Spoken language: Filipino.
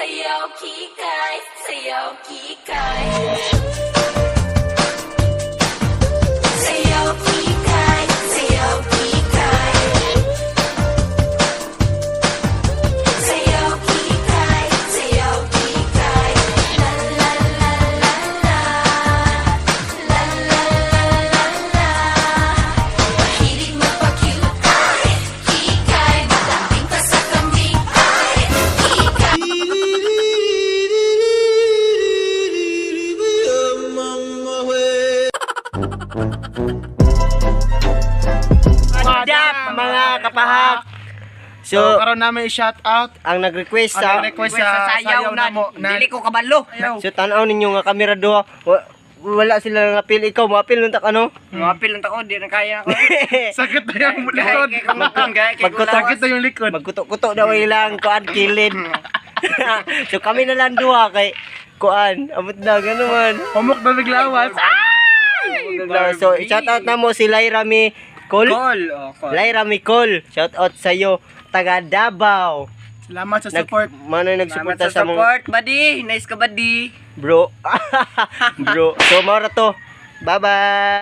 Sayaw kikay, sayaw kikay. Sayaw kikay, sayaw kikay. Sayaw kikay, sayaw kikay. La la la la la. La la la la la. Mahilig magpa-cute. Kikay, matambing pa sa kambing. What's up, mga kapahak? So, karon namin i-shout out ang nag-request ang sa nag-request sa sayaw na mo na Dili ko kabalo. so tanaw ninyo nga kamera duha. Wala sila nga apil, ikaw mo apil nung tak ano? Mapil lang ako, di na kaya ako. sakit na yung likod. Sakit na yung likod. Magkutok-kutok daw ilang kuan kilid. So kami na lang duha kay kuan, amot na ganoon. Humok na naglawas. So shout out na mo si Lyra Mi Col. Call. Lyra Mi Col. Shout out sa iyo taga Davao. Salamat sa support. Mano nagsuporta sa mga support, buddy. Nice ka, buddy. bro. Bro. So mao ra to. Bye-bye.